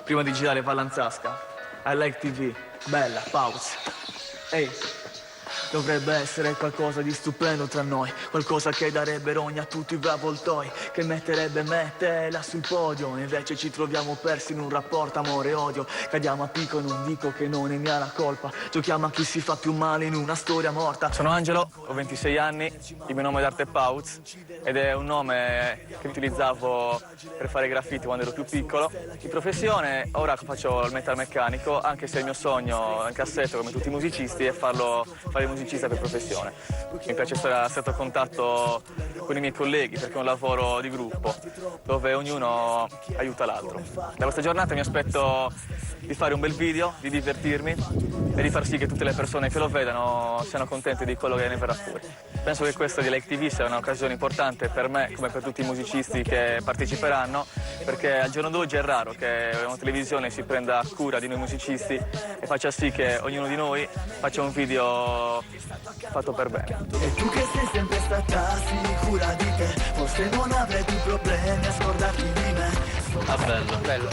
prima di girare Vallanzasca. I Like TV, bella, pause. Ehi. Dovrebbe essere qualcosa di stupendo tra noi, qualcosa che darebbe rogna a tutti i avvoltoi, che metterebbe me e te là sul podio. Invece ci troviamo persi in un rapporto amore e odio. Cadiamo a picco, non dico che non è mia la colpa, giochiamo a chi si fa più male in una storia morta. Sono Angelo, ho 26 anni, il mio nome d'arte è Pauz ed è un nome che utilizzavo per fare graffiti quando ero più piccolo. Di professione ora faccio il metalmeccanico, anche se il mio sogno in cassetto, come tutti i musicisti, è fare il musicista per professione. Mi piace stare a stretto contatto con i miei colleghi perché è un lavoro di gruppo dove ognuno aiuta l'altro. Da questa giornata mi aspetto di fare un bel video, di divertirmi e di far sì che tutte le persone che lo vedano siano contente di quello che ne verrà fuori. Penso che questa di Like TV sia un'occasione importante per me come per tutti i musicisti che parteciperanno, perché al giorno d'oggi è raro che una televisione si prenda cura di noi musicisti e faccia sì che ognuno di noi faccia un video fatto per bene. E tu che sei sempre stata sicura di te, forse non avrai più problemi a scordarti di me. Ah, bello. Bello.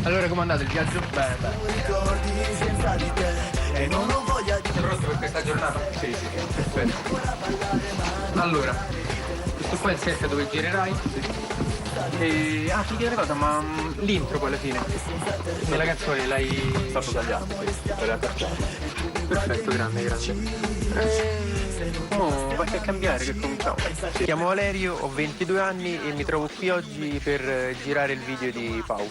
Allora, com'è andato il viaggio? Bene. Ricordi senza di te e non ho voglia di... Sei pronto per questa giornata? Sì. Perfetto. Allora, questo qua è il set dove girerai. E... Ah, ti chiedo una cosa, ma l'intro poi alla fine? Nella canzone l'hai... Stato tagliato, per la cartella. Perfetto, grande. Vai a cambiare che cominciamo. Mi chiamo Valerio, ho 22 anni e mi trovo qui oggi per girare il video di Pau.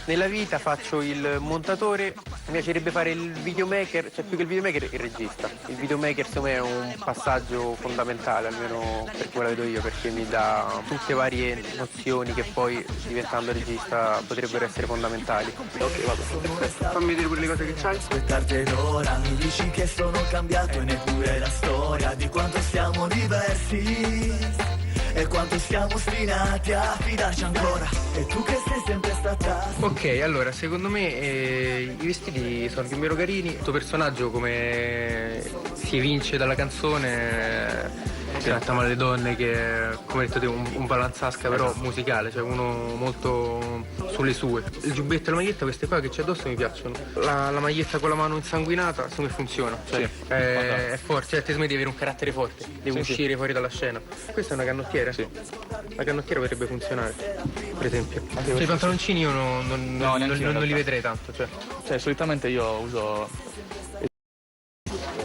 Nella vita faccio il montatore, mi piacerebbe fare il videomaker, cioè più che il videomaker il regista. Il videomaker secondo me è un passaggio fondamentale, almeno per come la vedo io, perché mi dà tutte varie nozioni che poi diventando regista potrebbero essere fondamentali. Ok, vado. Fammi vedere pure le cose che c'hai. Aspettarti ed ora mi dici che sono cambiato e neppure la storia di quanto siamo diversi e quanto siamo ostinati a fidarci ancora. E tu che sei sempre stata... Ok, allora, secondo me i vestiti sono più o meno carini. Il tuo personaggio come si evince dalla canzone... tratta male le donne, che come hai detto te un Vallanzasca però musicale, cioè uno molto sulle sue. Il giubbetto e la maglietta, queste qua che c'è addosso mi piacciono. La maglietta con la mano insanguinata secondo me funziona, cioè Sì, è forte, cioè te devi avere un carattere forte, devi uscire fuori dalla scena. Questa è una canottiera? Sì. La canottiera potrebbe funzionare, per esempio. Anche Cioè, i pantaloncini io non li vedrei tanto, Cioè, solitamente io uso...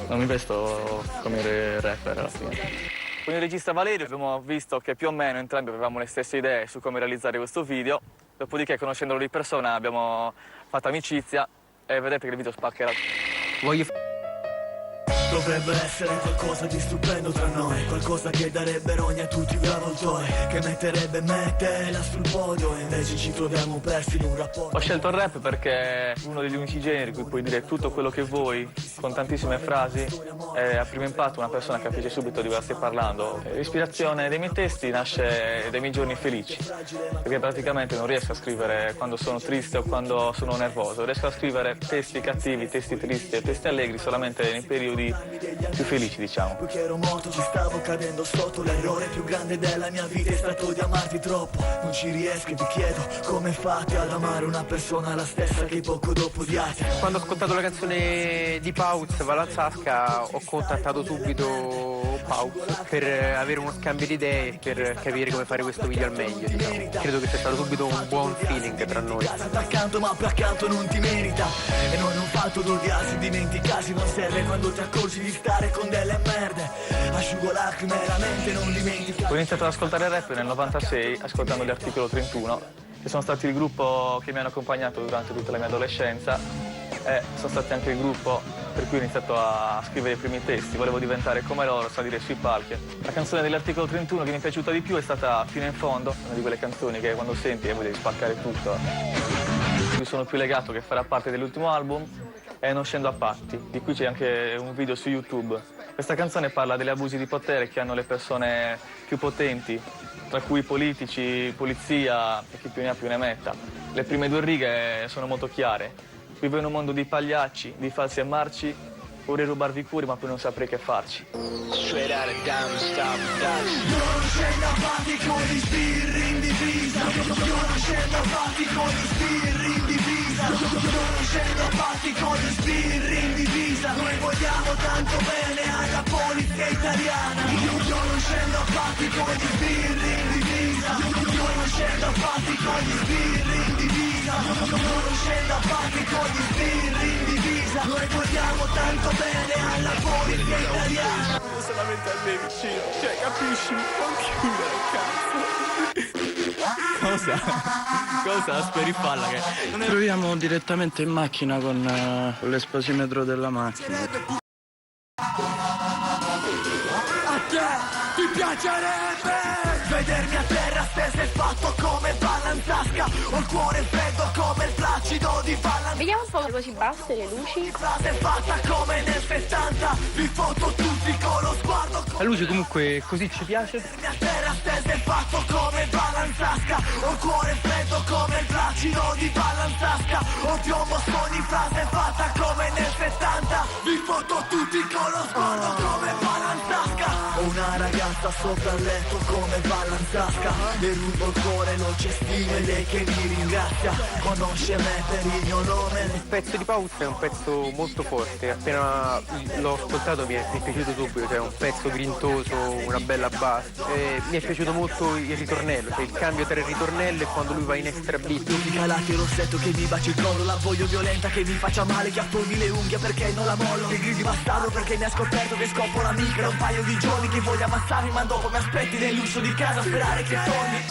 Non mi vesto come il rapper alla fine. Con il regista Valerio abbiamo visto che più o meno entrambi avevamo le stesse idee su come realizzare questo video. Dopodiché, conoscendolo di persona, abbiamo fatto amicizia e vedete che il video spaccherà. Dovrebbe essere qualcosa di stupendo tra noi, qualcosa che darebbe rogna a tutti gli avvoltoi, che metterebbe me e te là sul podio e invece ci troviamo persi in un rapporto. Ho scelto il rap perché è uno degli unici generi in cui puoi dire tutto quello che vuoi con tantissime frasi e a primo impatto una persona capisce subito di cosa stai parlando. L'ispirazione dei miei testi nasce dai miei giorni felici, perché praticamente non riesco a scrivere quando sono triste o quando sono nervoso, riesco a scrivere testi cattivi, testi tristi e testi allegri solamente nei periodi più felici, diciamo. Qui che ero morto ci stavo cadendo sotto, l'errore più grande della mia vita è stato di amarti troppo. Non ci riesco e ti chiedo come fate ad amare una persona la stessa che poco dopo odiate. Quando ho ascoltato la canzone di Pauz, Vallanzasca, ho contattato subito Pauz per avere uno scambio di idee e per capire come fare questo video al meglio, diciamo. Credo che sia stato subito un buon feeling tra noi. Accanto ma più accanto non ti merita e noi non fatto d'odiarsi, dimenticarsi non serve quando ti accorgi di stare con delle merde. Asciugo lacrime e la mente non dimentica. Ho iniziato ad ascoltare rap nel 96 ascoltando gli Articolo 31, che sono stati il gruppo che mi hanno accompagnato durante tutta la mia adolescenza e sono stati anche il gruppo per cui ho iniziato a scrivere i primi testi. Volevo diventare come loro, salire sui palchi. La canzone dell'Articolo 31 che mi è piaciuta di più è stata Fino in fondo, una di quelle canzoni che quando senti vuoi devi spaccare tutto. Mi sono più legato che farà parte dell'ultimo album e Non scendo a patti, di cui c'è anche un video su YouTube. Questa canzone parla degli abusi di potere che hanno le persone più potenti, tra cui politici, polizia e chi più ne ha più ne metta. Le prime due righe sono molto chiare. Vivo in un mondo di pagliacci, di falsi e marci, vorrei rubarvi i curi ma poi non saprei che farci. Non scendo a patti con gli sbirri in divisa, non scendo a patti con gli sbirri in Io non scendo a patti con gli sbirri in divisa. Noi vogliamo tanto bene alla polizia italiana. Io non scendo a patti con gli sbirri in divisa. Io non scendo a patti con gli sbirri in divisa. Io non scendo a patti con gli sbirri in divisa. Noi vogliamo tanto bene alla polizia italiana. Solamente a me vicino, cioè capisci? Non chiudere, cazzo. Cosa? Speri falla che... Proviamo direttamente in macchina con l'esplosimetro della macchina. A te ti piacerebbe vedermi a terra steso e fatto come Vallanzasca. Ho il cuore freddo come il placido di Vallanzasca. Vediamo un po' così basse le luci. Frase fatta come nel 70. Vi foto tutti con lo sguardo. La luce comunque così ci piace. Vedermi a terra steso e fatto come Vallanzasca. Ho il cuore freddo come il placido di Vallanzasca. Ho piombo su ogni frase fatta come nel 70. Vi foto tutti con lo sguardo come Vallanzasca. Ho una ragazza sopra il letto come Vallanzasca. Le rubo il cuore, lo cestino e lei che mi ringrazia. Conosce me per il mio nome. Il pezzo di Paus è un pezzo molto forte, appena l'ho ascoltato mi è piaciuto subito, cioè un pezzo grintoso, una bella bass. Mi è piaciuto molto il ritornello, cioè il cambio tra il ritornello e quando lui va in extra beat. Occhi calati e rossetto che mi baci il collo. La voglio violenta che mi faccia male, che affoghi le unghie perché non la mollo. Che gridi bastardo perché mi ha scoperto che scoppo la micra. Un paio di giorni che voglio ammazzarmi, ma dopo mi aspetti nell'uscio di casa a sperare che torni.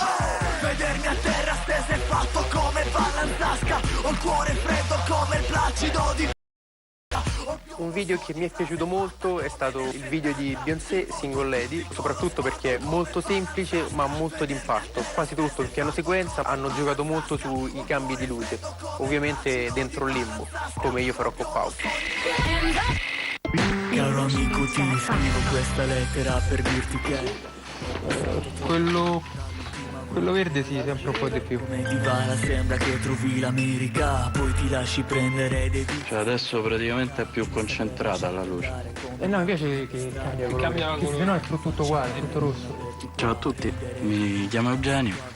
Vedermi a terra steso è fatto come Vallanzasca. Ho il cuore freddo come il placido di... Un video che mi è piaciuto molto è stato il video di Beyoncé, Single Lady, soprattutto perché è molto semplice ma molto d'impatto. Quasi tutto il piano sequenza hanno giocato molto sui cambi di luce, ovviamente dentro il limbo, come io farò con Paus. Caro amico, ti scrivo questa lettera per dirti che Quello verde sì, sempre un po' di più. come divana sembra che trovi l'America, poi ti lasci prendere dei Cioè adesso praticamente è più concentrata la luce. No, mi piace che cambia colore. Se no è tutto uguale, tutto rosso. Ciao a tutti, mi chiamo Eugenio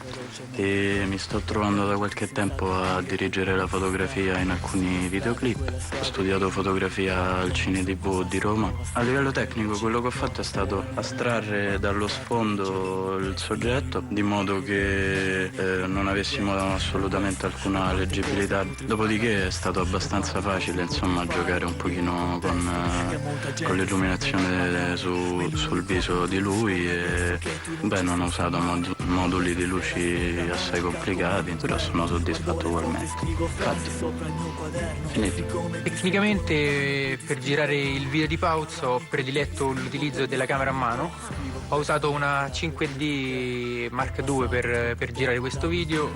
e mi sto trovando da qualche tempo a dirigere la fotografia in alcuni videoclip. Ho studiato fotografia al Cine TV di Roma. A livello tecnico quello che ho fatto è stato astrarre dallo sfondo il soggetto di modo che non avessimo assolutamente alcuna leggibilità. Dopodiché è stato abbastanza facile insomma giocare un pochino con l'illuminazione sul viso di lui e beh, non ho usato moduli di luci assai complicati, però sono soddisfatto ugualmente. Infatti, finito. Tecnicamente per girare il video di Pauz ho prediletto l'utilizzo della camera a mano. Ho usato una 5D Mark II per girare questo video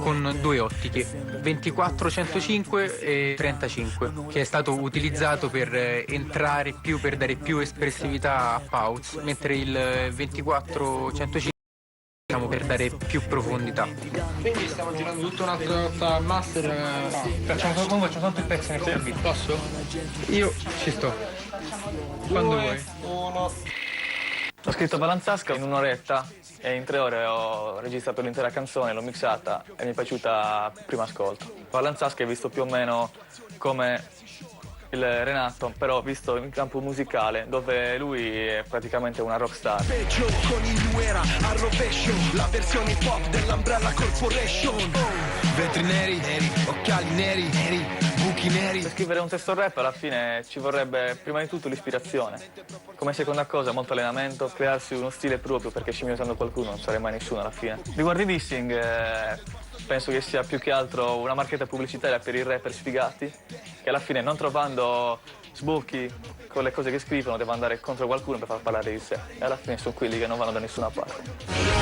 con due ottiche, 24-105 e 35, che è stato utilizzato per entrare più, per dare più espressività a Pauz, mentre il 24-105 per dare più profondità. Quindi stiamo girando tutta un'altra master. Facciamo soltanto il pezzo nel beat. Posso? Io ci sto. Quando vuoi. Ho scritto Vallanzasca in un'oretta e in 3 ore ho registrato l'intera canzone, l'ho mixata e mi è piaciuta a primo ascolto. Vallanzasca è visto più o meno come il Renato, però visto in campo musicale, dove lui è praticamente una rockstar. Peggio con il New Era al rovescio, la versione pop dell'Umbrella Corporation. Vetri neri, occhiali neri, buchi neri. Per scrivere un testo rap alla fine ci vorrebbe prima di tutto l'ispirazione. Come seconda cosa molto allenamento, crearsi uno stile proprio, perché scimmiosando qualcuno non sarei mai nessuno alla fine. Riguardo i dissing, penso che sia più che altro una marchetta pubblicitaria per i rapper sfigati, che alla fine non trovando sbocchi con le cose che scrivono devono andare contro qualcuno per far parlare di sé. E alla fine sono quelli che non vanno da nessuna parte.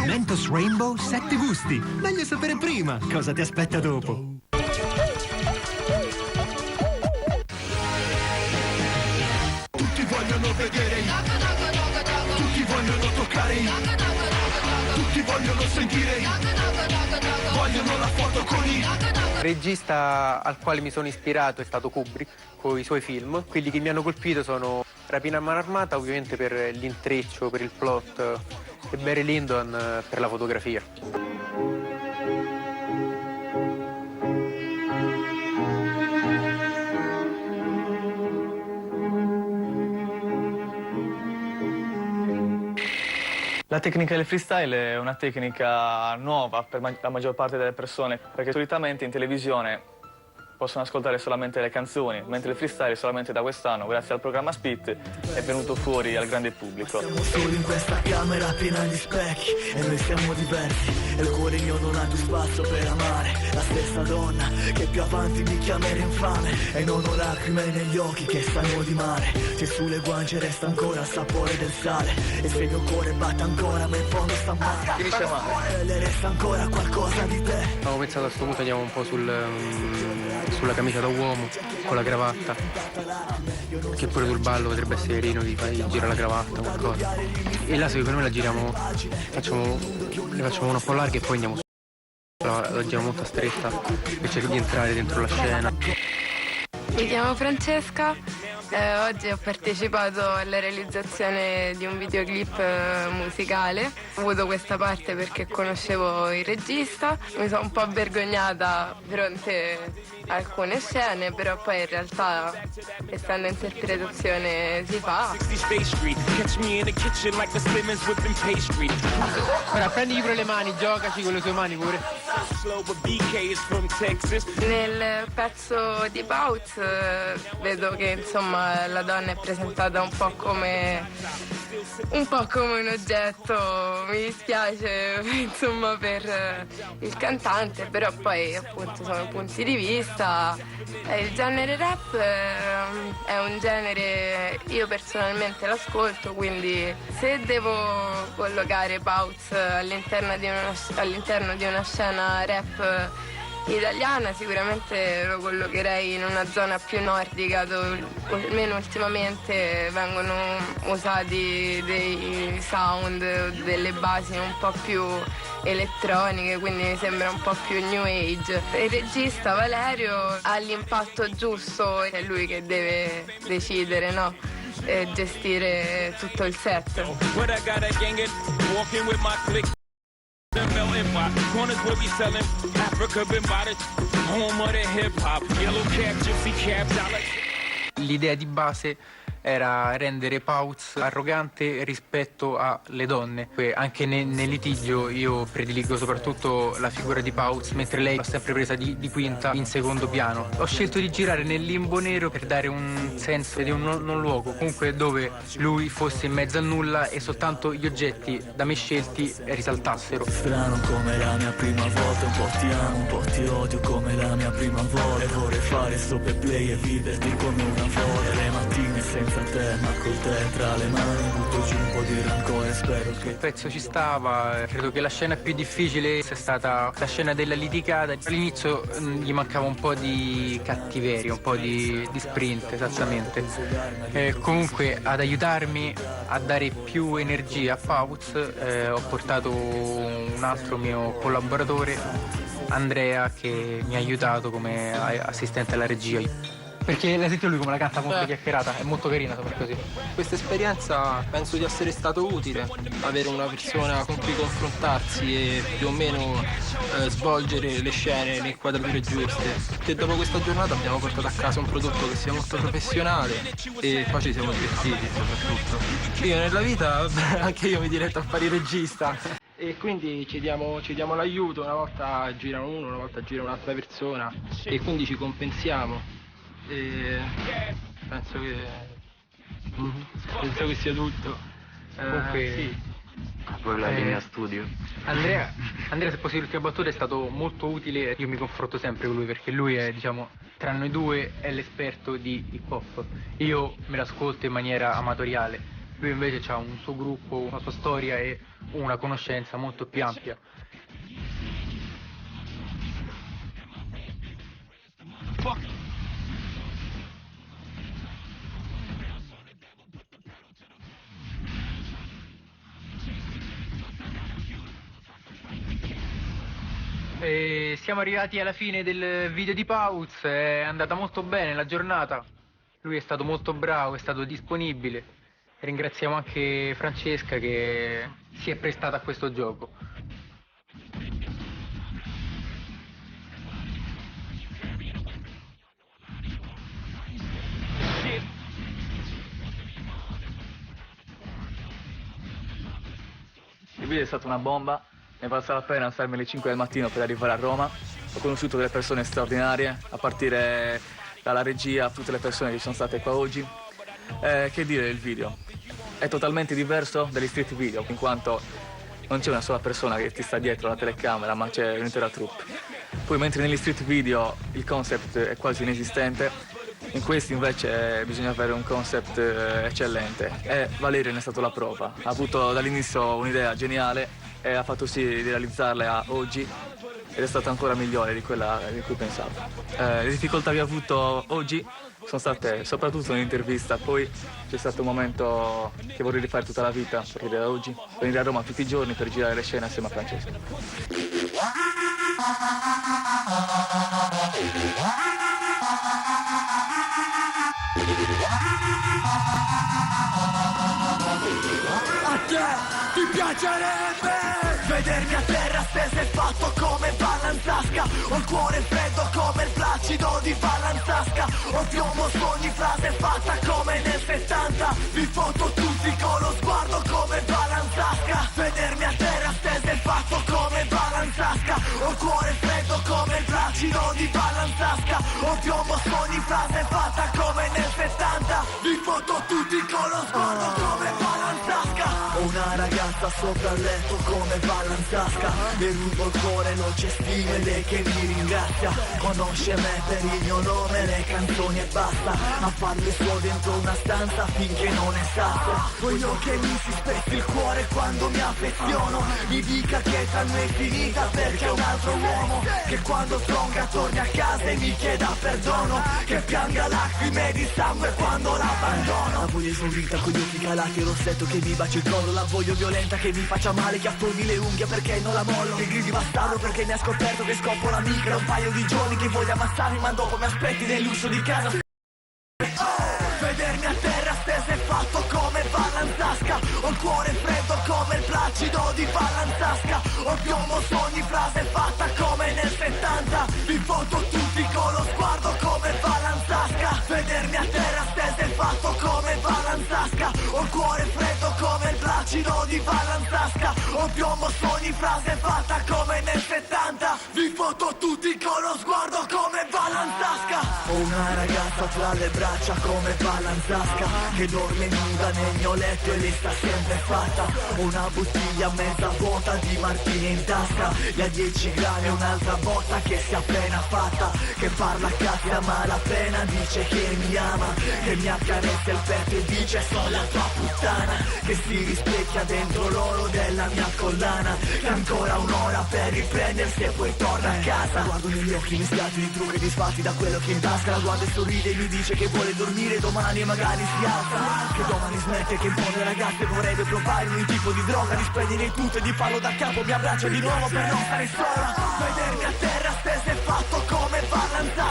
Mentos Rainbow 7 gusti. Meglio sapere prima cosa ti aspetta dopo. Tutti vogliono vedere, tutti vogliono toccare, vogliono sentire, vogliono la foto con i. Il regista al quale mi sono ispirato è stato Kubrick, con i suoi film. Quelli che mi hanno colpito sono Rapina a mano armata, ovviamente per l'intreccio, per il plot, e Barry Lyndon per la fotografia. La tecnica del freestyle è una tecnica nuova per la maggior parte delle persone, perché solitamente in televisione possono ascoltare solamente le canzoni, mentre il freestyle solamente da quest'anno, grazie al programma Spit, è venuto fuori al grande pubblico. Siamo soli in questa camera piena di specchi e noi siamo diversi e il cuore mio non ha più spazio per amare la stessa donna che più avanti mi chiamerà infame e non ho lacrime negli occhi che sanno di mare, se sulle guance resta ancora il sapore del sale e se il mio cuore batte ancora ma in fondo sta male, Finisce male. le resta ancora qualcosa di te. Avevo pensato a questo punto andiamo un po' sulla camicia da uomo, con la cravatta, che pure sul ballo potrebbe essere carino, di gira la cravatta, qualcosa. E là secondo me la giriamo, le facciamo una un po' larga e poi andiamo su, la giriamo molto stretta per cercare di entrare dentro la scena. Mi chiamo Francesca, oggi ho partecipato alla realizzazione di un videoclip musicale. Ho avuto questa parte perché conoscevo il regista, mi sono un po' vergognata durante alcune scene, però poi in realtà essendo interpretazione si fa. Ora prendi pure le mani, giocaci con le tue mani pure. Nel pezzo di Pauz vedo che insomma la donna è presentata un po' come un oggetto, mi dispiace insomma per il cantante, però poi appunto sono punti di vista. Il genere rap è un genere, io personalmente l'ascolto, quindi se devo collocare Pauz all'interno di una scena rap italiana sicuramente lo collocherei in una zona più nordica dove almeno ultimamente vengono usati dei sound, delle basi un po' più elettroniche, quindi mi sembra un po' più new age. Il regista Valerio ha l'impatto giusto, è lui che deve decidere, no? E gestire tutto il set. Corners where we sellin' Africa been bought, home of the hip hop, yellow cap, gypsy cap, dollar. L'idea di base era rendere Pauz arrogante rispetto alle donne. Anche nel litigio io prediligo soprattutto la figura di Pauz, mentre lei va sempre presa di quinta in secondo piano. Ho scelto di girare nel limbo nero per dare un senso di un non luogo, comunque dove lui fosse in mezzo al nulla e soltanto gli oggetti da me scelti risaltassero. Strano come la mia prima volta, un po' ti amo, un po' ti odio come la mia prima volta. E vorrei fare stop e play e viverti come una folle. Le mattine senza te, ma col te tra le mani butto giù un po' di rancore, spero che... Il pezzo ci stava, credo che la scena più difficile sia stata la scena della litigata. All'inizio gli mancava un po' di cattiveria, un po' di sprint, esattamente. Comunque ad aiutarmi a dare più energia a Pauz ho portato un altro mio collaboratore, Andrea, che mi ha aiutato come assistente alla regia. Perché l'hai sentito lui come la canta molto chiacchierata, è molto carina per così. Questa esperienza penso di essere stato utile, avere una persona con cui confrontarsi e più o meno svolgere le scene, le inquadrature giuste. E dopo questa giornata abbiamo portato a casa un prodotto che sia molto professionale e poi ci siamo divertiti soprattutto. Io nella vita anche io mi diretto a fare il regista. E quindi ci diamo l'aiuto, una volta gira uno, una volta gira un'altra persona e quindi ci compensiamo. E penso che sia tutto. Comunque sì. Poi la linea studio. Andrea, se posso dire l'ultima battuta, è stato molto utile. Io mi confronto sempre con lui perché lui è, diciamo, tra noi due è l'esperto di hip hop. Io me l'ascolto in maniera amatoriale. Lui invece ha un suo gruppo, una sua storia e una conoscenza molto più ampia. E siamo arrivati alla fine del video di Pauz, è andata molto bene la giornata, lui è stato molto bravo, è stato disponibile. Ringraziamo anche Francesca che si è prestata a questo gioco. Il video è stata una bomba, ne valsa la pena alzarmi alle 5 del mattino per arrivare a Roma. Ho conosciuto delle persone straordinarie, a partire dalla regia a tutte le persone che sono state qua oggi. Che dire del video? È totalmente diverso dagli street video, in quanto non c'è una sola persona che ti sta dietro la telecamera, ma c'è un'intera troupe. Poi mentre negli street video il concept è quasi inesistente, in questi invece bisogna avere un concept eccellente e Valerio ne è stato la prova. Ha avuto dall'inizio un'idea geniale e ha fatto sì di realizzarla oggi ed è stata ancora migliore di quella di cui pensavo. Le difficoltà che ho avuto oggi sono state soprattutto nell'intervista, poi c'è stato un momento che vorrei rifare tutta la vita a partire da oggi, venire a Roma tutti i giorni per girare le scene assieme a Francesco. A te ti piacerebbe vedermi a terra steso e fatto come Vallanzasca? Ho il cuore freddo come il placido di Vallanzasca. Ho piombo su ogni frase fatta come nel 70. Vi foto tutti con lo sguardo come Vallanzasca. Vedermi a terra steso e fatto come Vallanzasca. Ho il cuore freddo come il placido di Vallanzasca. Ho piombo su ogni frase fatta come nel 70. Vi foto tutti con lo sguardo come Vallanzasca. Ho una ragazza sopra il letto come Vallanzasca. Le rubo il cuore, non c'è stima e lei che mi ringrazia. Conosce me per il mio nome, le canzoni e basta. A farle suo dentro una stanza finché non è sasso. Voglio che mi si spezzi il cuore quando mi affeziono. Mi dica che tra noi è finita perché è un altro uomo. Che quando stronca torni a casa e mi chieda perdono. Che pianga lacrime di sangue quando l'abbandono. La voglio esaurita con gli occhi calati e rossetto che mi baci il collo. La voglio violenta che mi faccia male, che affondi le unghie perché non la mollo. Che gridi bastardo perché mi ha scoperto che scoppo la micra. Un paio di giorni che voglio ammazzarmi ma dopo mi aspetti nel lusso di casa. Vedermi a terra steso è fatto come Vallanzasca. Ho il cuore freddo come il placido di Vallanzasca. Ho piombo su ogni frase fatta come nel 70. Vi foto tutti con lo sguardo come Vallanzasca. Vedermi a terra steso è fatto come Vallanzasca. Ho il cuore freddo come il placido di Vallanzasca. Ho piombo su ogni frase fatta come nel 70. Vi foto tutti con lo sguardo come Vallanzasca. Ho una ragazza fra le braccia come Vallanzasca, che dorme nuda nel mio letto e lei sta sempre fatta. Ho una bottiglia mezza vuota di Martini in tasca. Gli ha 10 grammi e un'altra botta che si è appena fatta. Che parla a cazzo a malapena, dice che mi ama. Che mi accarezza il petto e dice sono la tua puttana. Che si rispecchia dentro l'oro della mia collana. Che ancora un'ora per riprendersi e poi torna a casa. La guardo negli occhi mischiati di trucchi e disfatti da quello che in tasca. La guardo e sorride e mi dice che vuole dormire domani e magari si alza. Che domani smette, che in fondo le ragazze vorrebbe provare ogni tipo di droga. Di spendere tutto e di farlo da capo. Mi abbraccia di nuovo per non stare sola. Vedermi a terra steso è fatto come Vallanzasca.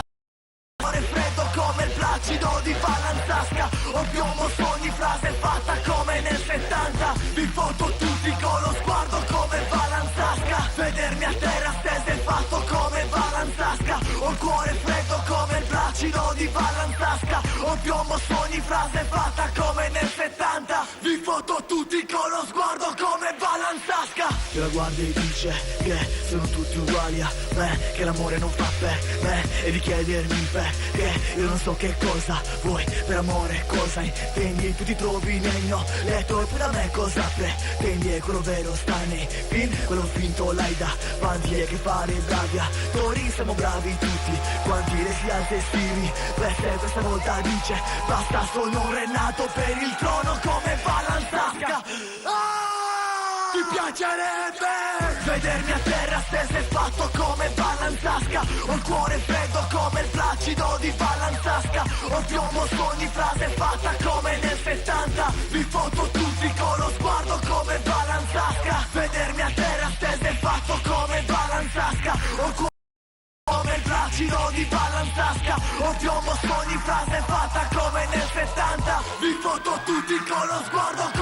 Cuore freddo come il placido di Vallanzasca. Ho piombo su ogni frase fatta come nel 70. Vi foto tutti con lo sguardo come Vallanzasca. Vedermi a terra steso è fatto come Vallanzasca. Ho il cuore freddo come il placido di Vallanzasca. Ho piombo su ogni frase fatta come nel 70. Vi foto tutti con lo sguardo come Vallanzasca. Che la guarda e dice che sono tutti uguali a me, che l'amore non fa per me e di chiedermi perché io non so che cosa vuoi per amore, cosa intendi. Tu ti trovi nel mio letto e poi da me cosa pretendi? E quello vero sta nei film, quello finto l'hai davanti. E che fare bravi attori, siamo bravi tutti quanti. Le si alza e stili per te questa volta dice basta, sono un re nato per il trono come Vallanzasca. Ti piacerebbe vedermi a terra steso è fatto come Vallanzasca. Ho il cuore freddo come il placido di Vallanzasca. Ho piombo su ogni frase fatta come nel 70. Vi foto tutti con lo sguardo come Vallanzasca. Vedermi a terra steso è fatto come Vallanzasca. Ho giro di balla in tasca, o ti ogni frase fatta come nel 70. Vi foto tutti con lo sguardo